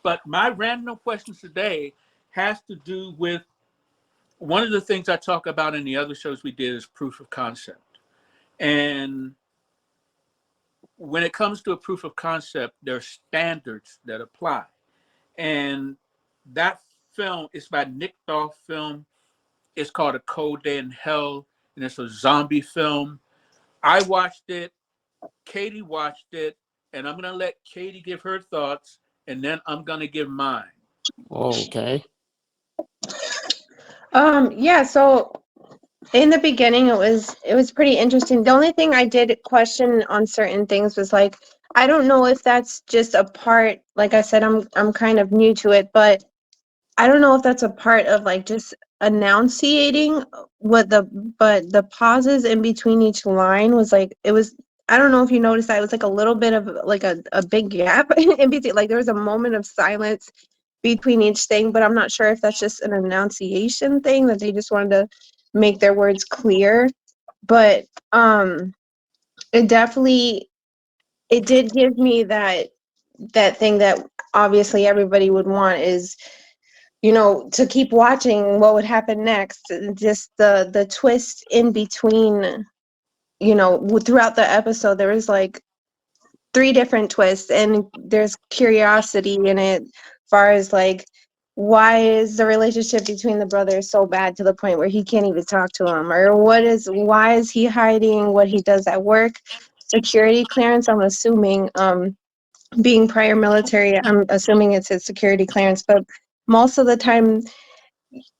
But my random questions today has to do with one of the things I talk about in the other shows we did is proof of concept. And when it comes to a proof of concept, there are standards that apply. And that film is by Nick Dawes film. It's called A Cold Day in Hell, and it's a zombie film. I watched it. Katie watched it, and I'm gonna let Katie give her thoughts, and then I'm gonna give mine. Okay. Yeah, so in the beginning it was pretty interesting. The only thing I did question on certain things was like I don't know if that's just a part, like I said, I'm kind of new to it, but I don't know if that's a part of like just enunciating what the pauses in between each line was like it was. I don't know if you noticed that it was like a little bit of like a big gap in between, like there was a moment of silence between each thing, but I'm not sure if that's just an enunciation thing that they just wanted to make their words clear. But it definitely, it did give me that thing that obviously everybody would want is, you know, to keep watching what would happen next. Just the twist in between, you know, throughout the episode there was like 3 different twists, and there's curiosity in it, far as like why is the relationship between the brothers so bad to the point where he can't even talk to him, or why is he hiding what he does at work? Security clearance, I'm assuming, being prior military, I'm assuming it's his security clearance, but most of the time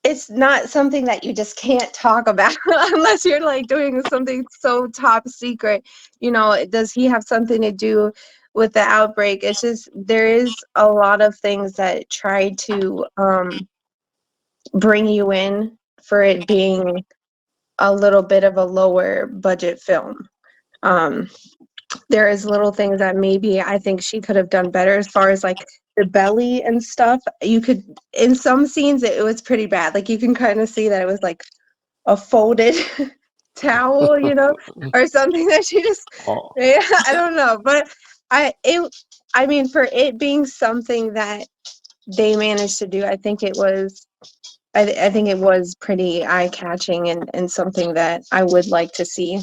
it's not something that you just can't talk about unless you're like doing something so top secret. You know, does he have something to do with the outbreak? It's just there is a lot of things that try to bring you in for it being a little bit of a lower budget film. Um, there is little things that maybe I think she could have done better as far as like the belly and stuff. You could, in some scenes it was pretty bad. Like you can kind of see that it was like a folded towel, you know, or something that she just, Oh, yeah, I don't know. But I mean, for it being something that they managed to do, I think it was, I think it was pretty eye catching and something that I would like to see.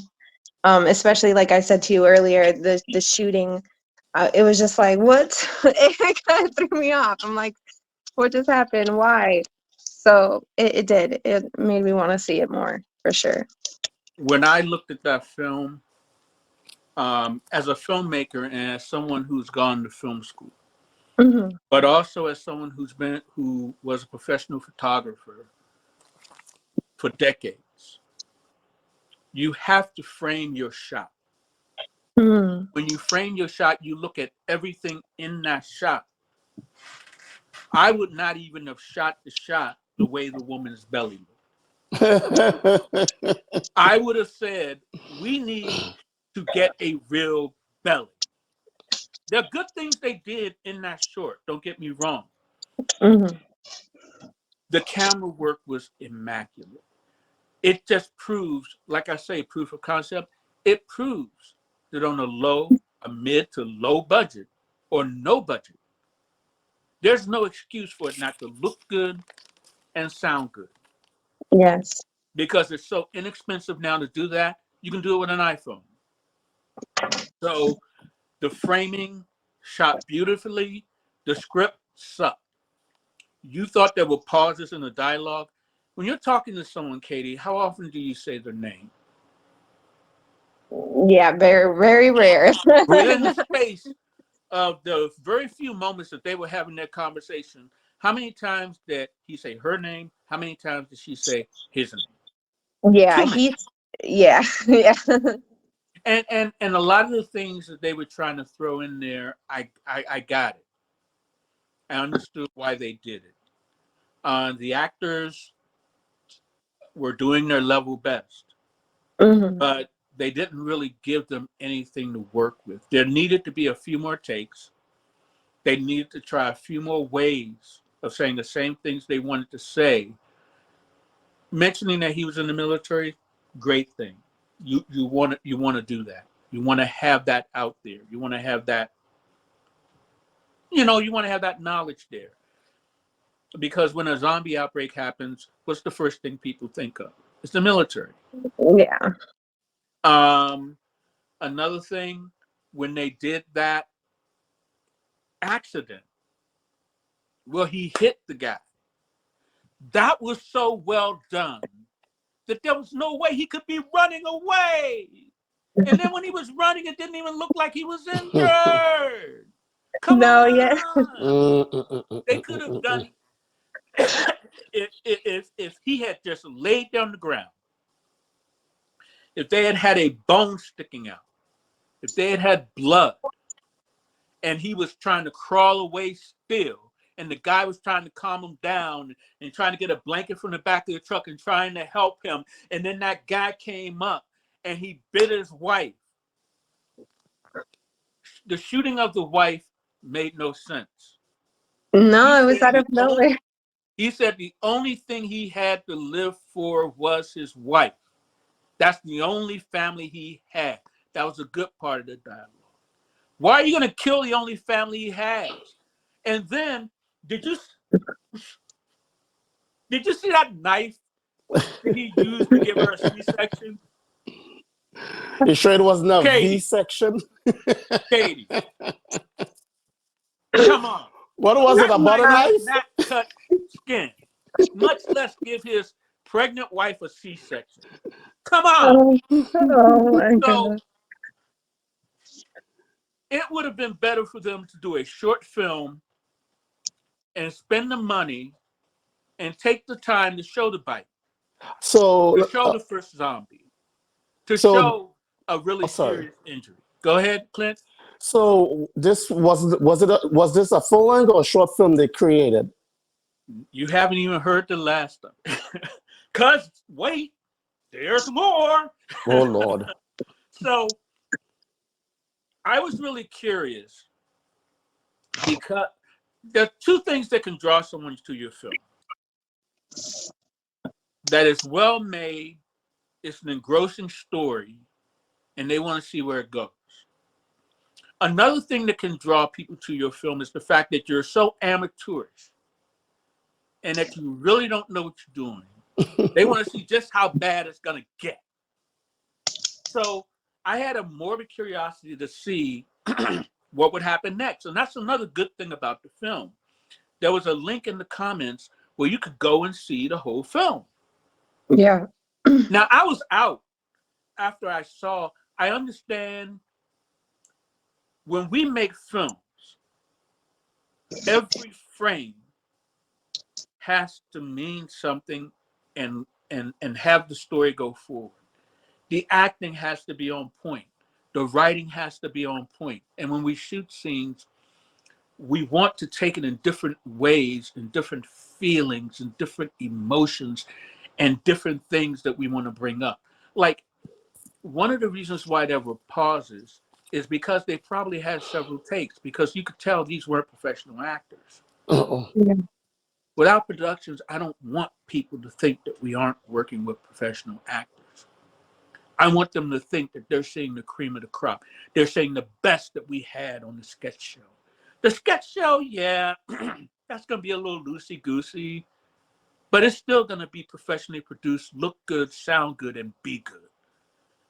Especially like I said to you earlier, the shooting, it was just like, what? It kind of threw me off. I'm like, what just happened? Why? So it did. It made me want to see it more for sure. When I looked at that film, as a filmmaker and as someone who's gone to film school, Hmm. but also as someone who was a professional photographer for decades, you have to frame your shot. Mm. When you frame your shot, you look at everything in that shot. I would not even have shot the shot the way the woman's belly looked. I would have said, we need to get a real belly. There are good things they did in that short, don't get me wrong. Hmm. The camera work was immaculate. It just proves, like I say, proof of concept. It proves that on a mid to low budget, or no budget, there's no excuse for it not to look good and sound good. Yes. Because it's so inexpensive now to do that, you can do it with an iPhone. So the framing shot beautifully. The script sucked. You thought there were pauses in the dialogue. When you're talking to someone, Katie, how often do you say their name? Yeah, very, very rare. Within the space of the very few moments that they were having their conversation, how many times did he say her name? How many times did she say his name? Yeah, Too many. he's, yeah, yeah. And a lot of the things that they were trying to throw in there, I got it. I understood why they did it. The actors were doing their level best, Hmm. but they didn't really give them anything to work with. There needed to be a few more takes. They needed to try a few more ways of saying the same things they wanted to say. Mentioning that he was in the military, great thing. You want to do that. You want to have that out there. You want to have that You know, you want to have that knowledge there. Because when a zombie outbreak happens, what's the first thing people think of? It's the military. Yeah. Um, Another thing, when they did that accident, well, he hit the guy. That was so well done that there was no way he could be running away. And then when he was running, it didn't even look like he was injured. Come No, yeah. on. They could have done if he had just laid down the ground, if they had had a bone sticking out, if they had had blood, and he was trying to crawl away still, and the guy was trying to calm him down and trying to get a blanket from the back of the truck and trying to help him, and then that guy came up and he bit his wife. The shooting of the wife made no sense. No, it was out of nowhere. He said the only thing he had to live for was his wife. That's the only family he had. That was a good part of the dialogue. Why are you going to kill the only family he has? And then, did you see that knife that he used to give her a C-section? You sure it wasn't a Katie. V-section? Katie, come on. What was it, a butter knife? Not cut skin, much less give his pregnant wife a C-section. Come on. Oh my So God. it would have been better for them to do a short film and spend the money and take the time to show the bite, So, to show the first zombie, to so- show a really sorry. serious injury. Go ahead, Clint. so this was this a full length or a short film they created? You haven't even heard the last of it. Because, wait, there's more. Oh Lord. So I was really curious because there are two things that can draw someone to your film. That is well made, it's an engrossing story, and they want to see where it goes. Another thing that can draw people to your film is the fact that you're so amateurish and that you really don't know what you're doing. They want to see just how bad it's going to get. So I had a morbid curiosity to see what would happen next. And that's another good thing about the film. There was a link in the comments where you could go and see the whole film. Yeah. Now, I was out after I understand when we make films, every frame has to mean something and have the story go forward. The acting has to be on point. The writing has to be on point. And when we shoot scenes, we want to take it in different ways and different feelings and different emotions and different things that we want to bring up. Like, one of the reasons why there were pauses is because they probably had several takes, because you could tell these weren't professional actors. Uh-oh. Yeah. Without productions, I don't want people to think that we aren't working with professional actors. I want them to think that they're seeing the cream of the crop. They're seeing the best that we had on the sketch show. The sketch show, yeah, that's going to be a little loosey-goosey, but it's still going to be professionally produced, look good, sound good, and be good.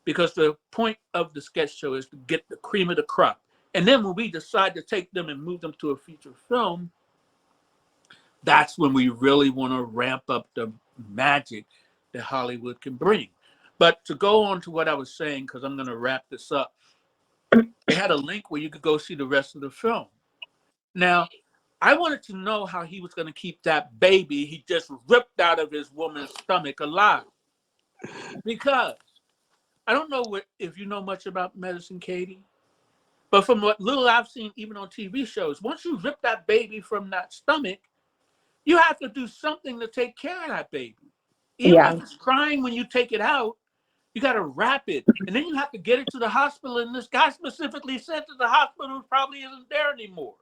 Because the point of the sketch show is to get the cream of the crop. And then when we decide to take them and move them to a feature film, that's when we really want to ramp up the magic that Hollywood can bring. But to go on to what I was saying, because I'm going to wrap this up, they had a link where you could go see the rest of the film. Now, I wanted to know how he was going to keep that baby he just ripped out of his woman's stomach alive. Because I don't know if you know much about medicine, Katie, but from what little I've seen, even on TV shows, once you rip that baby from that stomach, you have to do something to take care of that baby. Even if it's crying when you take it out, you got to wrap it. And then you have to get it to the hospital. And this guy specifically said to the hospital probably isn't there anymore.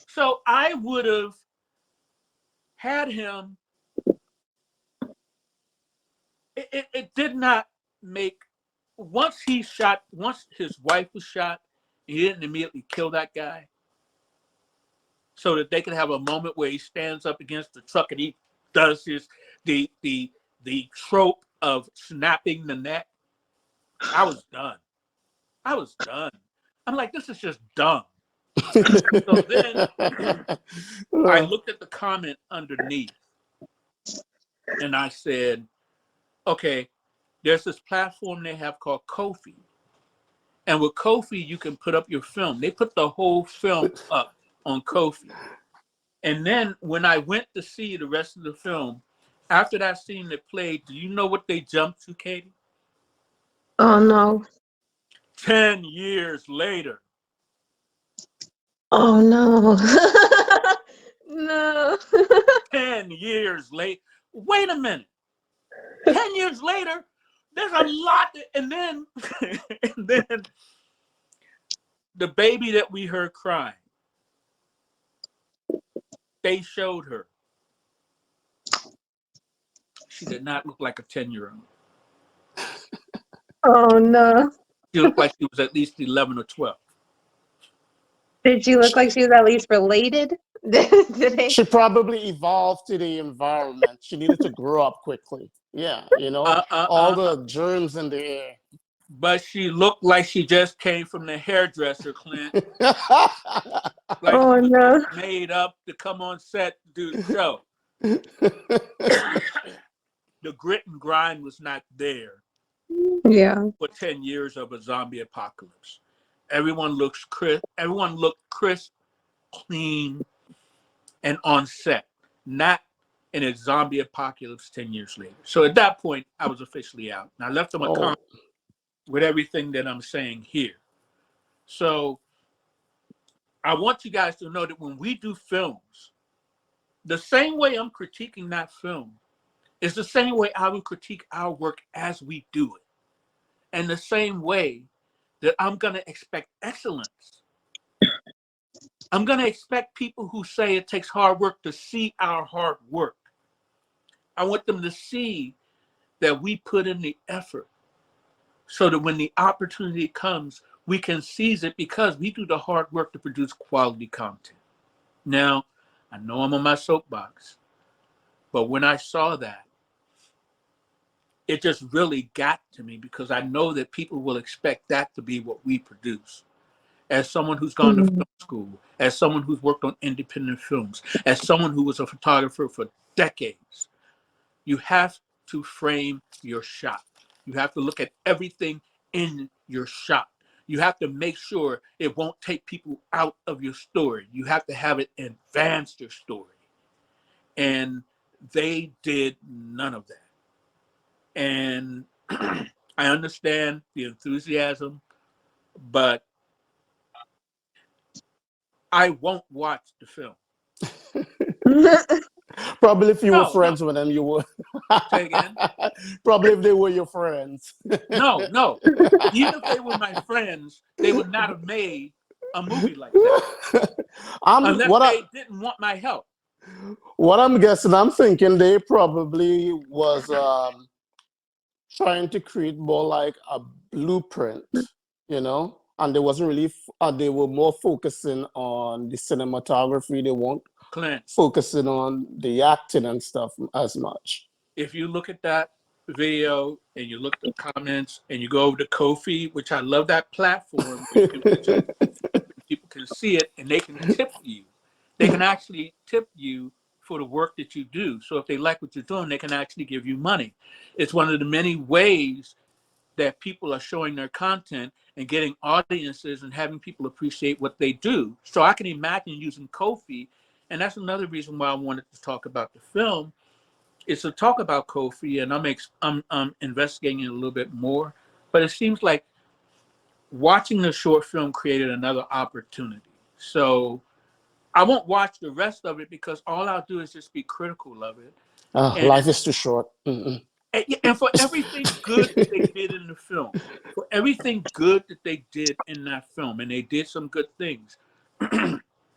So I would have had him. It did not make, once his wife was shot he didn't immediately kill that guy so that they could have a moment where he stands up against the truck and he does the trope of snapping the neck. I was done. I'm like, this is just dumb. So then I looked at the comment underneath and I said, okay, there's this platform they have called Ko-fi. And with Ko-fi, you can put up your film. They put the whole film up on Ko-fi. And then when I went to see the rest of the film, after that scene that played, do you know what they jumped to, Katie? Oh no. 10 years later. Oh no. No. 10 years late. Wait a minute. 10 years later, there's a lot. And then the baby that we heard crying, they showed her. She did not look like a 10-year-old. Oh no. She looked like she was at least 11 or 12. Did she look like she was at least related? Did they? She probably evolved to the environment. She needed to grow up quickly. Yeah, all the germs in the air. But she looked like she just came from the hairdresser, Clint. Like Oh she was no. made up to come on set to do the show. The grit and grind was not there Yeah. for 10 years of a zombie apocalypse. Everyone looked crisp, clean, and on set, not in a zombie apocalypse 10 years later. So at that point, I was officially out. And I left them a comment with everything that I'm saying here. So I want you guys to know that when we do films, the same way I'm critiquing that film is the same way I would critique our work as we do it. And the same way that I'm going to expect excellence. I'm going to expect people who say it takes hard work to see our hard work. I want them to see that we put in the effort so that when the opportunity comes, we can seize it because we do the hard work to produce quality content. Now, I know I'm on my soapbox, but when I saw that, it just really got to me because I know that people will expect that to be what we produce. As someone who's gone to film school, as someone who's worked on independent films, as someone who was a photographer for decades, you have to frame your shot. You have to look at everything in your shot. You have to make sure it won't take people out of your story. You have to have it advance your story. And they did none of that. And I understand the enthusiasm, but I won't watch the film. Probably if you were friends with them, you would. Say again? Probably if they were your friends. No. Even if they were my friends, they would not have made a movie like that. Unless they didn't want my help. What I'm guessing, I'm thinking they probably was trying to create more like a blueprint, and they wasn't really, they were more focusing on the cinematography. They weren't focusing on the acting and stuff as much. If you look at that video and you look at the comments and you go over to Ko-fi, which I love that platform, people can see it and they can tip you. They can actually tip you for the work that you do. So if they like what you're doing, they can actually give you money. It's one of the many ways that people are showing their content and getting audiences and having people appreciate what they do. So I can imagine using Ko-fi, and that's another reason why I wanted to talk about the film, is to talk about Ko-fi, and I'm investigating it a little bit more. But it seems like watching the short film created another opportunity. So I won't watch the rest of it because all I'll do is just be critical of it. Life is too short. And for everything good that they did in the film, for everything good that they did in that film, and they did some good things,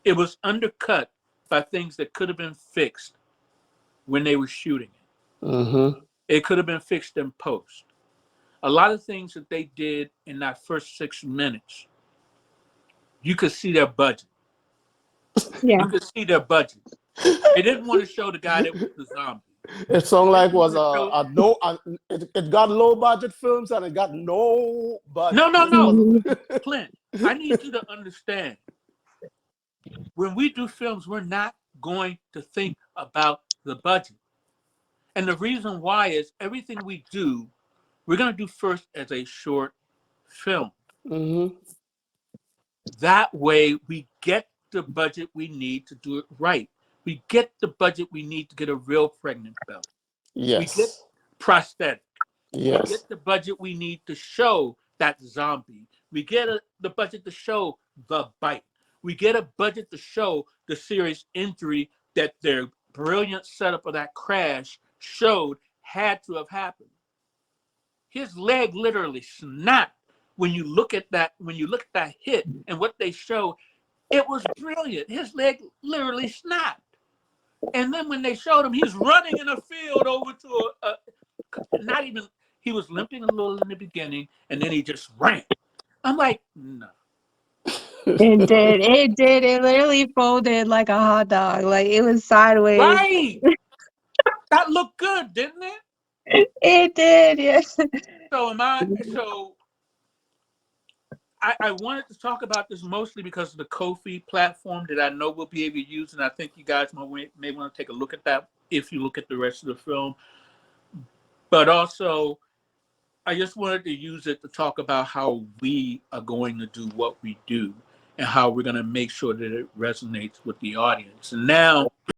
it was undercut by things that could have been fixed when they were shooting it. It could have been fixed in post. A lot of things that they did in that first 6 minutes you could see their budget. Yeah. You could see their budget. They didn't want to show the guy that was the zombie. It sounded like was it got low budget films and it got no budget. No. Clint, I need you to understand. When we do films, we're not going to think about the budget. And the reason why is everything we do, we're going to do first as a short film. Mm-hmm. That way we get the budget we need to do it right. We get the budget we need to get a real pregnant belly. Yes. We get prosthetic. Yes. We get the budget we need to show that zombie. We get the budget to show the bite. We get a budget to show the serious injury that their brilliant setup of that crash showed had to have happened. His leg literally snapped. When you look at that hit and what they show, it was brilliant. His leg literally snapped. And then when they showed him, he's running in a field over to he was limping a little in the beginning, and then he just ran. I'm like, no. It did. It literally folded like a hot dog. Like, it was sideways. Right. That looked good, didn't it? It did, yes. So I wanted to talk about this mostly because of the Ko-fi platform that I know we'll be able to use, and I think you guys may want to take a look at that if you look at the rest of the film. But also, I just wanted to use it to talk about how we are going to do what we do and how we're going to make sure that it resonates with the audience. And now